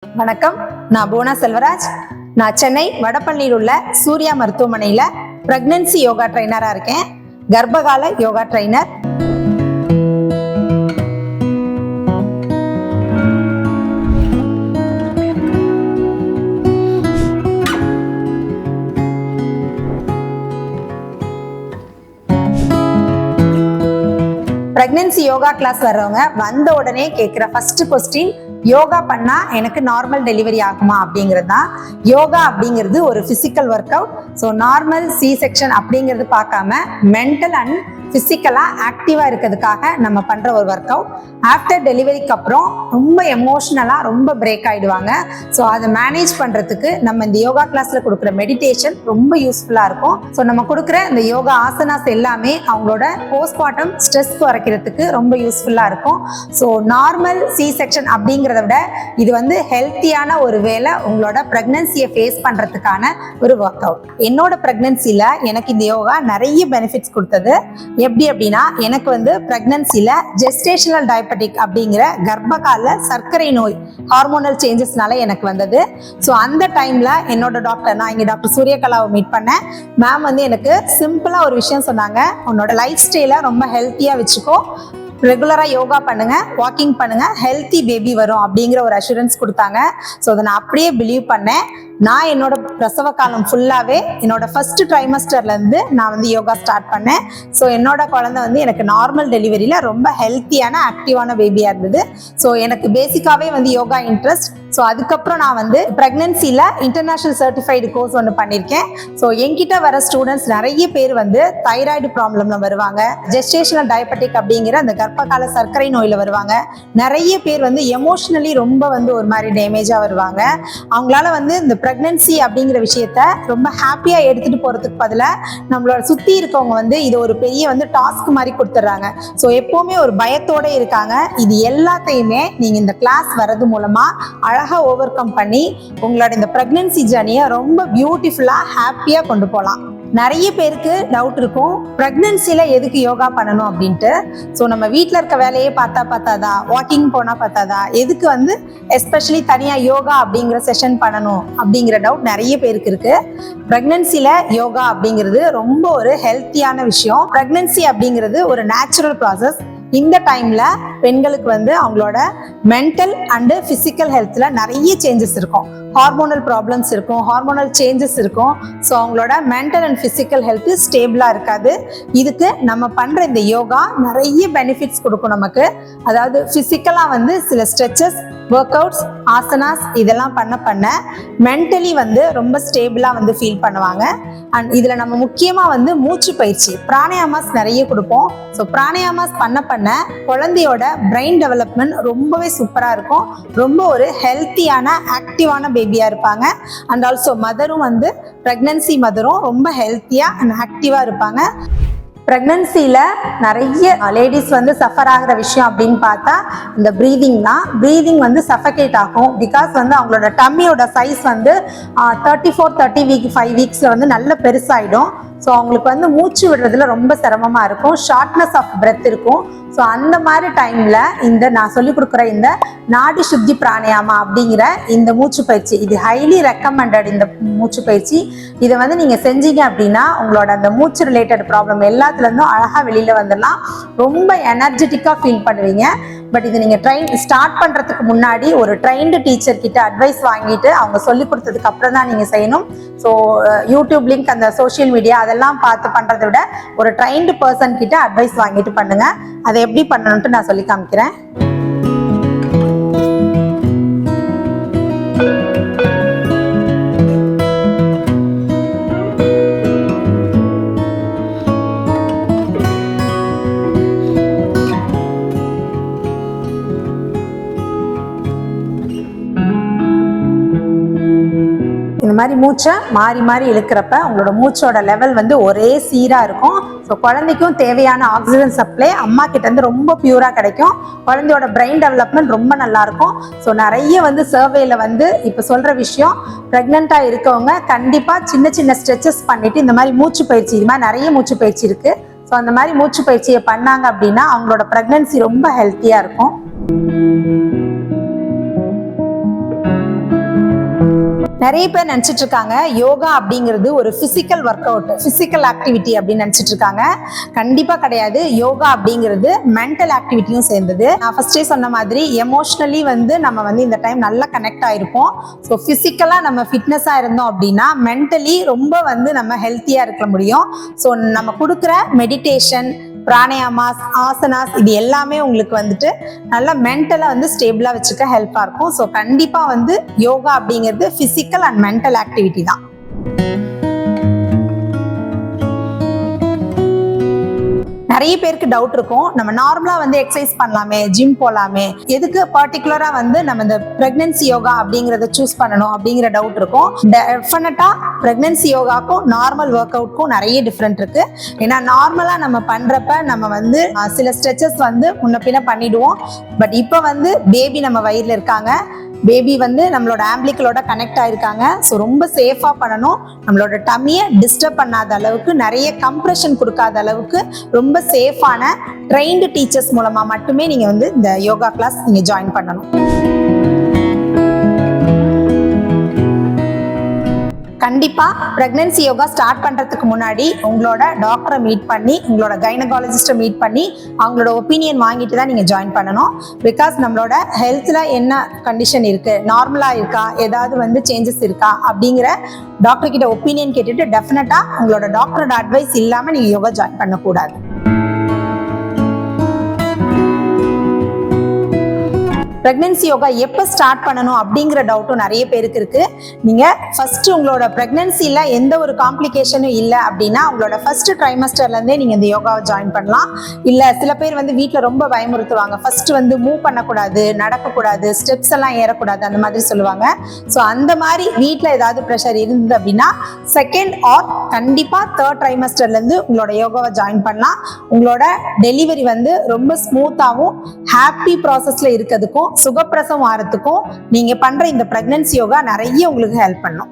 வணக்கம், நான் போனா செல்வராஜ். நான் சென்னை வடபழனியில் உள்ள சூர்யா மருத்துவமனையில பிரெக்னன்சி யோகா ட்ரைனரா இருக்கேன். கர்ப்பகால yoga trainer. Pregnancy yoga class வர்றவங்க வந்த உடனே கேட்குற ஃபர்ஸ்ட் கொஸ்டின், யோகா பண்ணா எனக்கு நார்மல் டெலிவரி ஆகுமா அப்படிங்கிறது தான். யோகா அப்படிங்கிறது ஒரு physical work out. So normal C section அப்படிங்கிறது பார்க்காம மென்டல் அண்ட் பிசிக்கலா ஆக்டிவா இருக்கிறதுக்காக நம்ம பண்ற ஒரு ஒர்க் அவுட். ஆஃப்டர் டெலிவரிக்கு அப்புறம் ரொம்ப எமோஷனலா ரொம்ப பிரேக் ஆயிடுவாங்க. ஸோ அதை மேனேஜ் பண்றதுக்கு நம்ம இந்த யோகா கிளாஸ்ல கொடுக்குற மெடிடேஷன் ரொம்ப யூஸ்ஃபுல்லா இருக்கும். ஸோ நம்ம கொடுக்குற இந்த யோகா ஆசனாஸ் எல்லாமே அவங்களோட போஸ்ட்மார்ட்டம் ஸ்ட்ரெஸ் குறைக்கிறதுக்கு ரொம்ப யூஸ்ஃபுல்லா இருக்கும். ஸோ நார்மல் சி செக்ஷன் அப்படிங்கிறத விட இது வந்து ஹெல்த்தியான ஒரு வேலை உங்களோட பிரெக்னன்சியை ஃபேஸ் பண்றதுக்கான ஒரு ஒர்க் அவுட். என்னோட பிரெக்னன்சில எனக்கு இந்த யோகா நிறைய பெனிஃபிட்ஸ் கொடுத்தது. எப்படி அப்படின்னா, எனக்கு வந்து பிரெக்னன்சில ஜெஸ்டேஷனல் டயபெட்டிக் அப்படிங்கிற கர்ப்பகால சர்க்கரை நோய் ஹார்மோனல் சேஞ்சஸ்னால எனக்கு வந்தது. ஸோ அந்த டைம்ல என்னோட டாக்டர், நான் இங்கே டாக்டர் சூரியகலாவை மீட் பண்ணேன். மேம் வந்து எனக்கு சிம்பிளா ஒரு விஷயம் சொன்னாங்க, உன்னோட லைஃப் ஸ்டைலை ரொம்ப ஹெல்த்தியா வச்சுக்கோ, ரெகுலரா யோகா பண்ணுங்க, வாக்கிங் பண்ணுங்க, ஹெல்த்தி பேபி வரும் அப்படிங்கிற ஒரு அஷூரன்ஸ் கொடுத்தாங்க. ஸோ அதை நான் அப்படியே பிலீவ் பண்ணேன். நான் என்னோட பிரசவ காலம் ஃபுல்லாவே என்னோட ஃபர்ஸ்ட் ட்ரைமஸ்டர்ல இருந்து நான் வந்து யோகா ஸ்டார்ட் பண்ணேன். ஸோ என்னோட குழந்தை வந்து எனக்கு நார்மல் டெலிவரியில ரொம்ப ஹெல்த்தியான ஆக்டிவான பேபியா இருந்தது. ஸோ எனக்கு பேசிக்காவே வந்து யோகா இன்ட்ரெஸ்ட். ஸோ அதுக்கப்புறம் நான் வந்து பிரெக்னன்சில இன்டர்நேஷனல் சர்டிஃபைடு கோர்ஸ் ஒன்று பண்ணியிருக்கேன். ஸோ என்கிட்ட வர ஸ்டூடெண்ட்ஸ் நிறைய பேர் வந்து தைராய்டு ப்ராப்ளம்ல வருவாங்க, ஜெஸ்டேஷனல் டயபெட்டிக் அப்படிங்கிற அந்த கர்ப்பகால சர்க்கரை நோயில வருவாங்க. நிறைய பேர் வந்து எமோஷனலி ரொம்ப வந்து ஒரு மாதிரி டேமேஜா வருவாங்க. அவங்களால வந்து இந்த பிரெக்னன்சி அப்படிங்கிற விஷயத்த ரொம்ப ஹாப்பியா எடுத்துட்டு போறதுக்கு பதிலாக நம்மளோட சுத்தி இருக்கவங்க வந்து இது ஒரு பெரிய வந்து டாஸ்க் மாதிரி கொடுத்துட்றாங்க. ஸோ எப்பவுமே ஒரு பயத்தோட இருக்காங்க. இது எல்லாத்தையுமே நீங்க இந்த கிளாஸ் வர்றது மூலமா அழகா ஓவர் கம் பண்ணி உங்களோட இந்த பிரெக்னன்சி ஜர்னியை ரொம்ப பியூட்டிஃபுல்லா ஹாப்பியா கொண்டு போகலாம். நிறைய பேருக்கு டவுட் இருக்கும், பிரெக்னன்சில எதுக்கு யோகா பண்ணணும் அப்படின்ட்டு. ஸோ நம்ம வீட்டில் இருக்க வேலையே பார்த்தாதா, வாக்கிங் போனா பார்த்தாதா, எதுக்கு வந்து எஸ்பெஷலி தனியா யோகா அப்படிங்கிற செஷன் பண்ணணும் அப்படிங்கிற டவுட் நிறைய பேருக்கு இருக்கு. பிரெக்னன்சில யோகா அப்படிங்கிறது ரொம்ப ஒரு ஹெல்த்தியான விஷயம். பிரெக்னன்சி அப்படிங்கிறது ஒரு நேச்சுரல் ப்ராசஸ். இந்த டைம்ல பெண்களுக்கு வந்து அவங்களோட மென்டல் அண்டு பிசிக்கல் ஹெல்த்ல நிறைய சேஞ்சஸ் இருக்கும். ஹார்மோனல் ப்ராப்ளம்ஸ் இருக்கும், ஹார்மோனல் சேஞ்சஸ் இருக்கும். ஸோ அவங்களோட மென்டல் அண்ட் ஃபிசிக்கல் ஹெல்த் ஸ்டேபிளாக இருக்காது. இதுக்கு நம்ம பண்ணுற இந்த யோகா நிறைய பெனிஃபிட்ஸ் கொடுக்கும் நமக்கு. அதாவது ஃபிசிக்கலாக வந்து சில ஸ்ட்ரெச்சஸ், ஒர்க் அவுட்ஸ், ஆசனாஸ் இதெல்லாம் பண்ண மென்டலி வந்து ரொம்ப ஸ்டேபிளாக வந்து ஃபீல் பண்ணுவாங்க. அண்ட் இதில் நம்ம முக்கியமாக வந்து மூச்சு பயிற்சி, பிராணாயாமாஸ் நிறைய கொடுப்போம். ஸோ பிராணாயாமாஸ் பண்ண குழந்தையோட பிரெயின் டெவலப்மெண்ட் ரொம்பவே சூப்பராக இருக்கும். ரொம்ப ஒரு ஹெல்த்தியான ஆக்டிவான பேபியா இருப்பாங்க. அண்ட் ஆல்சோ மதரும் வந்து பிரெக்னன்சி மதரும் ரொம்ப ஹெல்த்தியா அண்ட் ஆக்டிவா இருப்பாங்க. பிரெக்னன்சில நிறைய லேடிஸ் வந்து சஃபர் ஆகிற விஷயம் அப்படின்னு பார்த்தா இந்த ப்ரீதிங் தான். ப்ரீதிங் வந்து சஃபகேட் ஆகும். பிகாஸ் வந்து அவங்களோட டம்மியோட சைஸ் வந்து 34-35 வீக்ஸ்ல வந்து நல்ல பெருசாயிடும். ஸோ அவங்களுக்கு வந்து மூச்சு விடுறதுல ரொம்ப சிரமமாக இருக்கும், ஷார்ட்னஸ் ஆஃப் பிரெத் இருக்கும். ஸோ அந்த மாதிரி டைமில் இந்த நான் சொல்லிக் கொடுக்குற இந்த நாடி சுத்தி பிராணாயாமா அப்படிங்கிற இந்த மூச்சு பயிற்சி, இது ஹைலி ரெக்கமெண்டட். இந்த மூச்சு பயிற்சி இதை வந்து நீங்கள் செஞ்சீங்க அப்படின்னா உங்களோட அந்த மூச்சு ரிலேட்டட் ப்ராப்ளம் எல்லாத்துலேருந்தும் அழகாக வெளியில் வந்துடலாம். ரொம்ப எனர்ஜெட்டிக்காக ஃபீல் பண்ணுவீங்க. பட் இது நீங்கள் ஸ்டார்ட் பண்ணுறதுக்கு முன்னாடி ஒரு ட்ரெயின்டு டீச்சர் கிட்ட அட்வைஸ் வாங்கிட்டு அவங்க சொல்லி கொடுத்ததுக்கு அப்புறம் தான் நீங்கள் செய்யணும். ஸோ யூடியூப் லிங்க், அந்த சோஷியல் மீடியா அதெல்லாம் பார்த்து பண்ணுறதை விட ஒரு ட்ரெயின்டு பர்சன் கிட்ட அட்வைஸ் வாங்கிட்டு பண்ணுங்க. அதை எப்படி பண்ணணும்ட்டு நான் சொல்லி காமிக்கிறேன். இந்த மாதிரி மூச்சை மாறி மாறி இழுக்கிறப்ப உங்களோட மூச்சோட லெவல் வந்து ஒரே சீராக இருக்கும். ஸோ குழந்தைக்கும் தேவையான ஆக்சிஜன் சப்ளை அம்மா கிட்ட இருந்து ரொம்ப பியூராக கிடைக்கும். குழந்தையோட பிரெயின் டெவலப்மெண்ட் ரொம்ப நல்லா இருக்கும். ஸோ நிறைய வந்து சர்வேல வந்து இப்போ சொல்கிற விஷயம், ப்ரெக்னெண்ட்டாக இருக்கவங்க கண்டிப்பாக சின்ன சின்ன ஸ்ட்ரெச்சஸ் பண்ணிட்டு இந்த மாதிரி மூச்சு பயிற்சி, இது மாதிரி நிறைய மூச்சு பயிற்சி இருக்குது. ஸோ அந்த மாதிரி மூச்சு பயிற்சியை பண்ணாங்க அப்படின்னா அவங்களோட ப்ரெக்னன்சி ரொம்ப ஹெல்த்தியாக இருக்கும். நிறைய பேர் நினைச்சிட்டு இருக்காங்க யோகா அப்படிங்கிறது ஒரு physical work out, physical activity அப்படின்னு நினைச்சிட்டு இருக்காங்க. கண்டிப்பா கிடையாது. யோகா அப்படிங்கிறது மென்டல் ஆக்டிவிட்டியும் சேர்ந்தது. நான் ஃபர்ஸ்டே சொன்ன மாதிரி எமோஷனலி நம்ம இந்த டைம் நல்லா கனெக்ட் ஆயிருப்போம். ஸோ பிசிக்கலா நம்ம ஃபிட்னஸா இருந்தோம் அப்படின்னா மென்டலி ரொம்ப நம்ம ஹெல்த்தியா இருக்க முடியும். ஸோ நம்ம கொடுக்குற மெடிடேஷன், பிராணாயாமாஸ், ஆசனாஸ் இது எல்லாமே உங்களுக்கு நல்லா மென்டலா ஸ்டேபிளா வச்சுக்க ஹெல்ப்பா இருக்கும். ஸோ கண்டிப்பா யோகா அப்படிங்கிறது பிசிக்கல் அண்ட் மென்டல் ஆக்டிவிட்டி தான். நிறைய பேருக்கு டவுட் இருக்கும், நம்ம நார்மலா எக்ஸசைஸ் பண்ணலாமே, ஜிம் போலாமே, எதுக்கு பர்டிகுலரா நம்ம இந்த பிரெக்னன்சி யோகா அப்படிங்கறத சூஸ் பண்ணணும் அப்படிங்கிற டவுட் இருக்கும். டெஃபினட்டா பிரெக்னன்சி யோகாக்கும் நார்மல் ஒர்க் அவுட்க்கும் நிறைய டிஃபரெண்ட் இருக்கு. ஏன்னா நார்மலா நம்ம பண்றப்ப நம்ம சில ஸ்ட்ரெச்சஸ் முன்ன பின்ன பண்ணிடுவோம். பட் இப்போ பேபி நம்ம வயிறுல இருக்காங்க, பேபி நம்மளோட ஆம்பிளிக்கலோட கனெக்ட் ஆயிருக்காங்க. ஸோ ரொம்ப சேஃபா பண்ணணும். நம்மளோட டம்மியை டிஸ்டர்ப் பண்ணாத அளவுக்கு, நிறைய கம்ப்ரெஷன் கொடுக்காத அளவுக்கு ரொம்ப சேஃபான ட்ரெயின்டு டீச்சர்ஸ் மூலமா மட்டுமே நீங்க இந்த யோகா கிளாஸ் நீங்க ஜாயின் பண்ணணும். கண்டிப்பா பிரெக்னன்சி யோகா ஸ்டார்ட் பண்றதுக்கு முன்னாடி உங்களோட டாக்டரை மீட் பண்ணி, உங்களோட கைனகாலஜிஸ்ட்டை மீட் பண்ணி அவங்களோட ஒப்பீனியன் வாங்கிட்டு தான் நீங்க ஜாயின் பண்ணணும். பிகாஸ் நம்மளோட ஹெல்த்ல என்ன கண்டிஷன் இருக்கு, நார்மலா இருக்கா, ஏதாவது சேஞ்சஸ் இருக்கா அப்படிங்கிற டாக்டர் கிட்ட ஒப்பீனியன் கேட்டுட்டு டெஃபினட்டா உங்களோட டாக்டரோட அட்வைஸ் இல்லாம நீங்க யோகா ஜாயின் பண்ணக்கூடாது. பிரெக்னன்சி யோகா எப்போ ஸ்டார்ட் பண்ணணும் அப்படிங்கிற டவுட்டும் நிறைய பேருக்கு இருக்கு. நீங்க ஃபர்ஸ்ட் உங்களோட பிரெக்னன்சில எந்த ஒரு காம்ப்ளிகேஷனும் இல்லை அப்படின்னா உங்களோட ஃபர்ஸ்ட் ட்ரைமஸ்டர்ல இருந்தே நீங்க இந்த யோகாவை ஜாயின் பண்ணலாம். இல்ல சில பேர் வீட்டில் ரொம்ப பயமுறுத்துவாங்க, ஃபர்ஸ்ட் மூவ் பண்ணக்கூடாது, நடக்கக்கூடாது, ஸ்டெப்ஸ் எல்லாம் ஏறக்கூடாது அந்த மாதிரி சொல்லுவாங்க. ஸோ அந்த மாதிரி வீட்டில் ஏதாவது ப்ரெஷர் இருந்தது அப்படின்னா செகண்ட் ஆர் கண்டிப்பா தேர்ட் ட்ரைமஸ்டர்ல இருந்து உங்களோட யோகாவை ஜாயின் பண்ணலாம். உங்களோட டெலிவரி ரொம்ப ஸ்மூத்தாகவும் ஹாப்பி ப்ராசஸ்ல இருக்கிறதுக்கும் சுகப்பிரசவம் ஆறதுக்கும் நீங்க பண்ற இந்த பிரெக்னன்சி யோகா நிறைய உங்களுக்கு ஹெல்ப் பண்ணும்.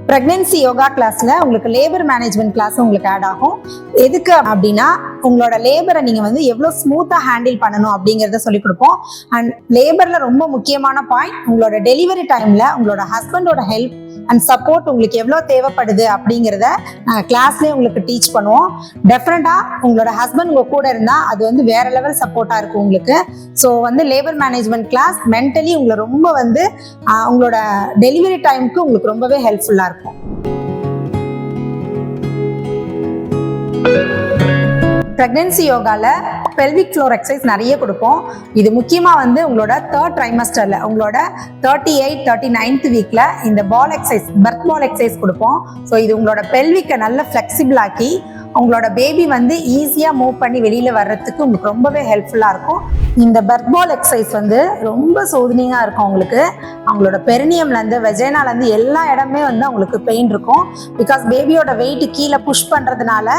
பிரெக்னன்சி யோகா கிளாஸ்ல உங்களுக்கு லேபர் மேனேஜ்மெண்ட் கிளாஸ் உங்களுக்கு ஆட் ஆகும். எதுக்கு அப்படின்னா உங்களோட லேபரை நீங்க எவ்வளவு ஸ்மூத்தா ஹேண்டில் பண்ணணும் அப்படிங்கறத சொல்லி கொடுப்போம். அண்ட் லேபர்ல ரொம்ப முக்கியமான பாயிண்ட், உங்களோட டெலிவரி டைம்ல உங்களோட ஹஸ்பண்டோட ஹெல்ப் அண்ட் சப்போர்ட் உங்களுக்கு எவ்வளோ தேவைப்படுது அப்படிங்கிறத நாங்கள் கிளாஸ்லேயே உங்களுக்கு டீச் பண்ணுவோம். டெஃபினட்டா உங்களோட ஹஸ்பண்ட் உங்க கூட இருந்தால் அது வேற லெவல் சப்போர்ட்டாக இருக்கும் உங்களுக்கு. So labour management class mentally உங்களை ரொம்ப உங்களோட டெலிவரி டைமுக்கு உங்களுக்கு ரொம்பவே ஹெல்ப்ஃபுல்லாக இருக்கும். பிரெக்னன்சி யோகால பெல்விக் ஃப்ளோர் எக்ஸசைஸ் நிறைய கொடுப்போம். இது முக்கியமா உங்களோட தேர்ட் ட்ரைமஸ்டர்ல உங்களோட 38, 39th வீக்ல இந்த பால் எக்ஸசைஸ், பர்த் பால் எக்ஸசைஸ் கொடுப்போம். ஸோ இது உங்களோட பெல்விக்கை நல்ல ஃபிளெக்சிபிள் ஆக்கி உங்களோட பேபி ஈஸியா மூவ் பண்ணி வெளியில வர்றதுக்கு உங்களுக்கு ரொம்பவே ஹெல்ப்ஃபுல்லா இருக்கும். இந்த பர்த் பால் எக்ஸசைஸ் ரொம்ப சோதனையா இருக்கும். உங்களுக்கு அவங்களோட பெரினியம்ல இருந்து வெஜைனால இருந்து எல்லா இடமே அவங்களுக்கு பெயின் இருக்கும். பிகாஸ் பேபியோட வெயிட் கீழே புஷ் பண்றதுனால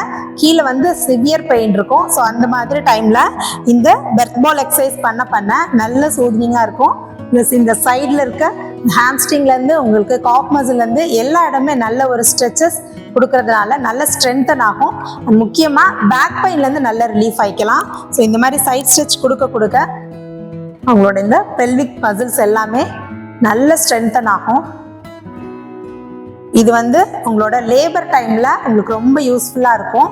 கீழே சிவியர் பெயின் இருக்கும். ஸோ அந்த மாதிரி டைம்ல இந்த பர்த் பால் எக்ஸசைஸ் பண்ண நல்ல சோதனையா இருக்கும். இந்த சைட்ல இருக்க ஹாம்ஸ்ட்ரிங்ல இருந்து உங்களுக்கு காப் மசில்ல இருந்து எல்லா இடமே நல்ல ஒரு ஸ்ட்ரெச்சஸ் கொடுக்கறதுனால நல்ல ஸ்ட்ரென்தன் ஆகும். முக்கியமா பேக் பெயின்ல இருந்து நல்ல ரிலீஃப் ஆயிக்கலாம். ஸோ இந்த மாதிரி சைட் ஸ்ட்ரெச் கொடுக்க அவங்களோட இந்த பெல்விக் மசில்ஸ் எல்லாமே நல்ல ஸ்ட்ரென்தன் ஆகும். இது உங்களோட லேபர் டைம்ல உங்களுக்கு ரொம்ப யூஸ்ஃபுல்லா இருக்கும்.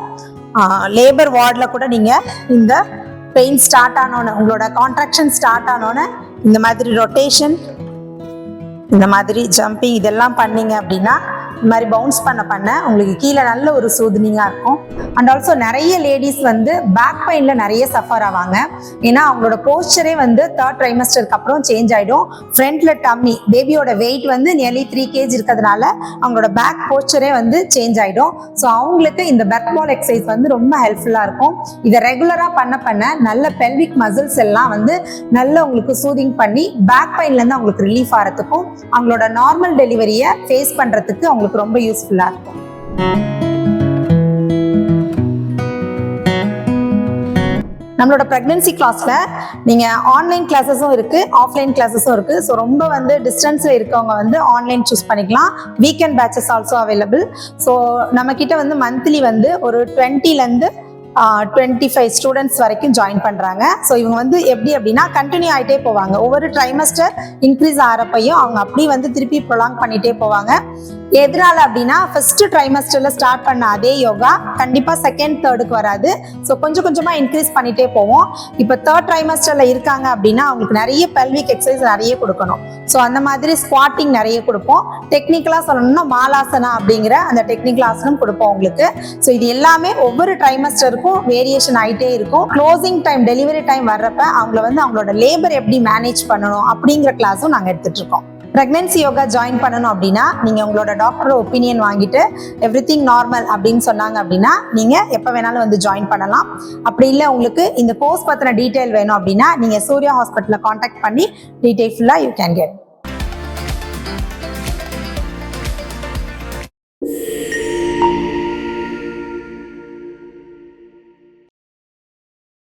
லேபர் வார்டில் கூட நீங்க இந்த பெயின் ஸ்டார்ட் ஆனோன்னு, உங்களோட கான்ட்ராக்ஷன் ஸ்டார்ட் ஆனோன்னு இந்த மாதிரி ரொட்டேஷன், இந்த மாதிரி ஜம்பிங் இதெல்லாம் பண்ணீங்க அப்படின்னா இந்த மாதிரி பவுன்ஸ் பண்ண உங்களுக்கு கீழே நல்ல ஒரு சூதனிங்கா இருக்கும். அண்ட் ஆல்சோ நிறைய லேடிஸ் பேக் பெயின்ல நிறைய சஃபர் ஆவாங்க. ஏன்னா அவங்களோட போஸ்டரே தேர்ட் ட்ரைமஸ்டருக்கு அப்புறம் சேஞ்ச் ஆயிடும். ஃப்ரண்ட்ல டம்மி பேபியோட வெயிட் நியர்லி 3 kg இருக்கிறதுனால அவங்களோட பேக் போஸ்டரே சேஞ்ச் ஆயிடும். ஸோ அவங்களுக்கு இந்த பர்த் பால் எக்ஸசைஸ் ரொம்ப ஹெல்ப்ஃபுல்லா இருக்கும். இதை ரெகுலரா பண்ண நல்ல பெல்விக் மசில்ஸ் எல்லாம் நல்ல உங்களுக்கு சூதிங் பண்ணி பேக் பெயின்ல இருந்து அவங்களுக்கு ரிலீஃப் ஆகிறதுக்கும் அவங்களோட நார்மல் டெலிவரியை ஃபேஸ் பண்றதுக்கு அவங்களுக்கு ரொம்ப யூஸ்ஃபுல்லா இருக்கும். நம்மளோட ப்ரெக்னன்சி கிளாஸில் நீங்கள் ஆன்லைன் கிளாஸஸும் இருக்குது, ஆஃப்லைன் கிளாஸஸும் இருக்குது. ஸோ ரொம்ப வந்து டிஸ்டன்ஸில் இருக்கவங்க வந்து ஆன்லைன் சூஸ் பண்ணிக்கலாம். Weekend patches also available. So நம்மக்கிட்ட வந்து மந்த்லி வந்து ஒரு 20லேருந்து 25 ஸ்டூடெண்ட்ஸ் வரைக்கும் ஜாயின் பண்ணுறாங்க. ஸோ இவங்க வந்து எப்படி அப்படின்னா கண்டினியூ ஆகிட்டே போவாங்க. ஒவ்வொரு ட்ரைமஸ்டர் இன்க்ரீஸ் ஆகிறப்பையும் அவங்க அப்படி வந்து திருப்பி ப்ரொலாங் பண்ணிகிட்டே போவாங்க. எதனால அப்படின்னா ஃபர்ஸ்ட் ட்ரைமஸ்டர்ல ஸ்டார்ட் பண்ண அதே யோகா கண்டிப்பா செகண்ட் தேர்டுக்கு வராது. ஸோ கொஞ்சம் கொஞ்சமா இன்க்ரீஸ் பண்ணிட்டே போவோம். இப்போ தேர்ட் ட்ரைமஸ்டர்ல இருக்காங்க அப்படின்னா அவங்களுக்கு நிறைய பெல்விக் எக்ஸசைஸ் நிறைய கொடுக்கணும். ஸோ அந்த மாதிரி ஸ்குவாட்டிங் நிறைய கொடுப்போம். டெக்னிக்கலா சொல்லணும்னா மாலாசனா அப்படிங்கிற அந்த டெக்னிக்கல் ஆசனம் கொடுப்போம் உங்களுக்கு. ஸோ இது எல்லாமே ஒவ்வொரு ட்ரைமஸ்டருக்கும் வேரியேஷன் ஆகிட்டே இருக்கும். க்ளோசிங் டைம், டெலிவரி டைம் வர்றப்ப அவங்கள வந்து அவங்களோட லேபர் எப்படி மேனேஜ் பண்ணணும் அப்படிங்கிற கிளாஸும் நாங்கள் எடுத்துட்டு இருக்கோம். ப்ரெக்னன்சி யோகா ஜாயின் பண்ணணும் அப்படின்னா நீங்கள் உங்களோட டாக்டரோட ஒப்பீனியன் வாங்கிட்டு எவ்ரிதிங் நார்மல் அப்படின்னு சொன்னாங்க அப்படின்னா நீங்கள் எப்போ வேணாலும் வந்து ஜாயின் பண்ணலாம். அப்படி இல்லை உங்களுக்கு இந்த கோர்ஸ் பற்றின டீட்டெயில் வேணும் அப்படின்னா நீங்கள் சூர்யா ஹாஸ்பிட்டலில் காண்டாக்ட் பண்ணி டீட்டெயில் ஃபுல்லாக யூ கேன் கெட்.